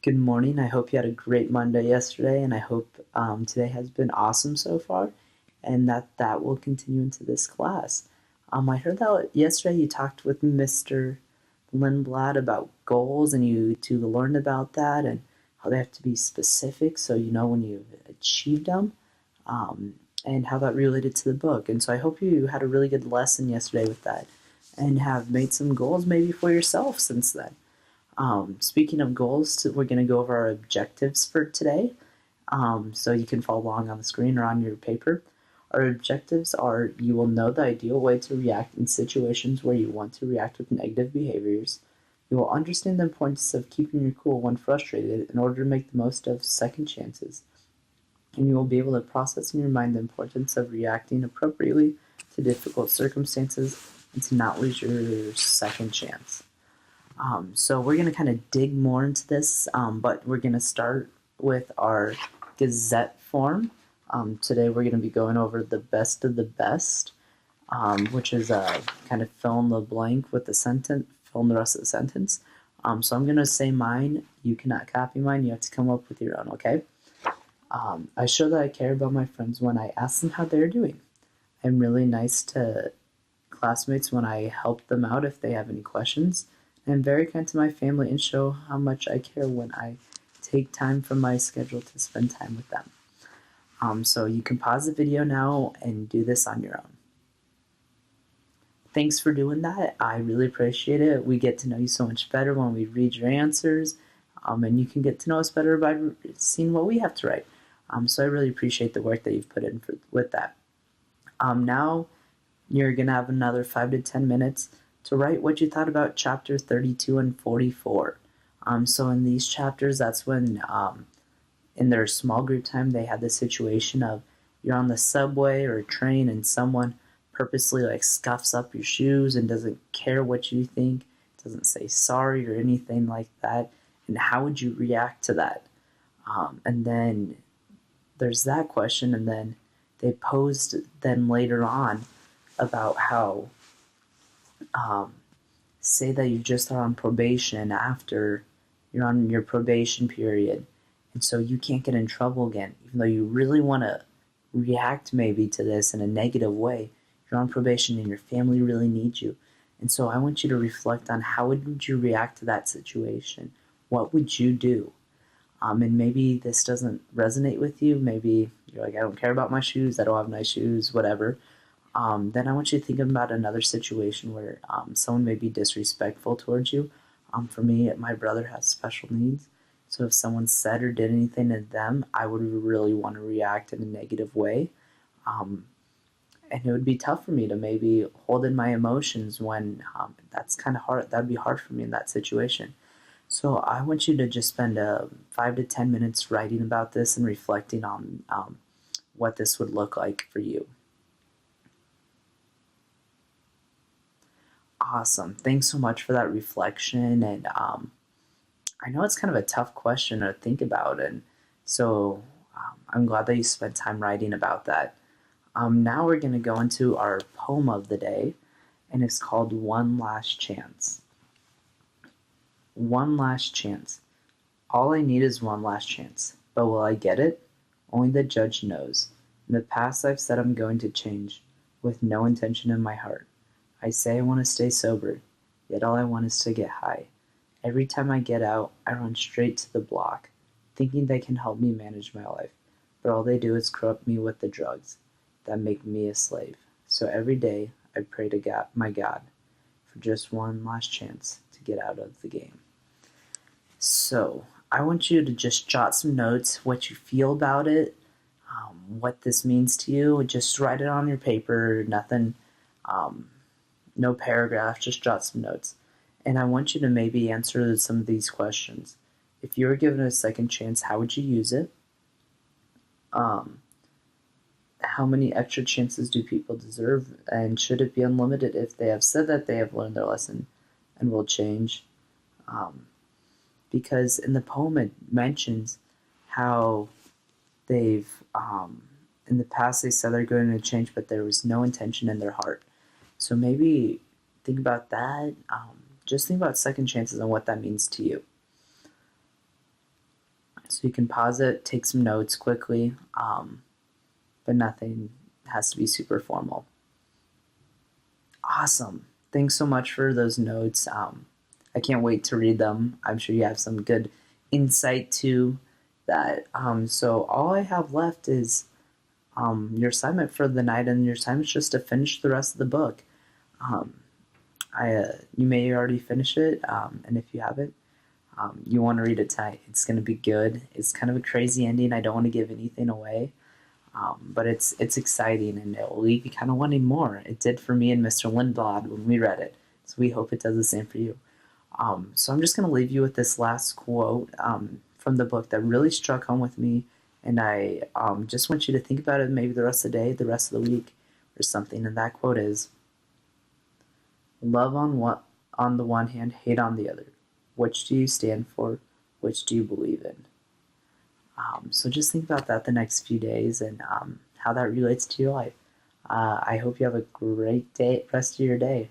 Good morning. I hope you had a great Monday yesterday, and I hope today has been awesome so far, and that will continue into this class. I heard that yesterday you talked with Mr. Lindblad about goals, and you two learned about that and how they have to be specific, so you know when you've achieved them, and how that related to the book. And so I hope you had a really good lesson yesterday with that, and have made some goals maybe for yourself since then. Speaking of goals, we're going to go over our objectives for today. So you can follow along on the screen or on your paper. Our objectives are: you will know the ideal way to react in situations where you want to react with negative behaviors. You will understand the importance of keeping your cool when frustrated in order to make the most of second chances. And you will be able to process in your mind the importance of reacting appropriately to difficult circumstances and to not lose your second chance. So we're going to kind of dig more into this, but we're going to start with our Gazette form. Today we're going to be going over the best of the best, which is kind of fill in the blank with the sentence, fill in the rest of the sentence. So I'm going to say mine. You cannot copy mine. You have to come up with your own, okay? I show that I care about my friends when I ask them how they're doing. I'm really nice to classmates when I help them out if they have any questions. I'm very kind to my family and show how much I care when I take time from my schedule to spend time with them. So you can pause the video now and do this on your own. Thanks for doing that. I really appreciate it. We get to know you so much better when we read your answers, and you can get to know us better by seeing what we have to write. So I really appreciate the work that you've put in with that. Now you're going to have another 5 to 10 minutes to write what you thought about chapter 32 and 44. So in these chapters, that's when in their small group time, they had the situation of you're on the subway or a train and someone purposely like scuffs up your shoes and doesn't care what you think, doesn't say sorry or anything like that. And how would you react to that? And then there's that question, and then they posed them later on about how say that you just are on probation after you're on your probation period, and so you can't get in trouble again, even though you really want to react maybe to this in a negative way. You're on probation and your family really needs you. And so I want you to reflect on how would you react to that situation? What would you do? And maybe this doesn't resonate with you. Maybe you're like, I don't care about my shoes. I don't have nice shoes, whatever. Then I want you to think about another situation where someone may be disrespectful towards you. For me, my brother has special needs. So if someone said or did anything to them, I would really want to react in a negative way. And it would be tough for me to maybe hold in my emotions when that's kind of hard. That would be hard for me in that situation. So I want you to just spend 5 to 10 minutes writing about this and reflecting on what this would look like for you. Awesome. Thanks so much for that reflection. And I know it's kind of a tough question to think about. And so I'm glad that you spent time writing about that. Now we're going to go into our poem of the day, and it's called One Last Chance. One last chance. All I need is one last chance. But will I get it? Only the judge knows. In the past I've said I'm going to change, with no intention in my heart. I say I want to stay sober, yet all I want is to get high. Every time I get out, I run straight to the block, thinking they can help me manage my life. But all they do is corrupt me with the drugs that make me a slave. So every day I pray to God, my God, for just one last chance to get out of the game. So I want you to just jot some notes, what you feel about it, what this means to you. Just write it on your paper, nothing, no paragraph, just jot some notes. And I want you to maybe answer some of these questions. If you were given a second chance, how would you use it? How many extra chances do people deserve? And should it be unlimited if they have said that they have learned their lesson and will change? Because in the poem it mentions how they've, in the past they said they're going to change, but there was no intention in their heart. So maybe think about that. Just think about second chances and what that means to you. So you can pause it, take some notes quickly, but nothing has to be super formal. Awesome. Thanks so much for those notes. I can't wait to read them. I'm sure you have some good insight to that. So all I have left is your assignment for the night, and your assignment is just to finish the rest of the book. Um, you may already finish it, and if you haven't, you want to read it tonight. It's going to be good. It's kind of a crazy ending. I don't want to give anything away, but it's exciting, and it will leave you kind of wanting more. It did for me and Mr. Lindblad when we read it, so we hope it does the same for you. So I'm just going to leave you with this last quote from the book that really struck home with me, and I just want you to think about it maybe the rest of the day, the rest of the week, or something. And that quote is, "Love on the one hand, hate on the other. Which do you stand for? Which do you believe in?" So just think about that the next few days, and how that relates to your life. I hope you have a great day, rest of your day.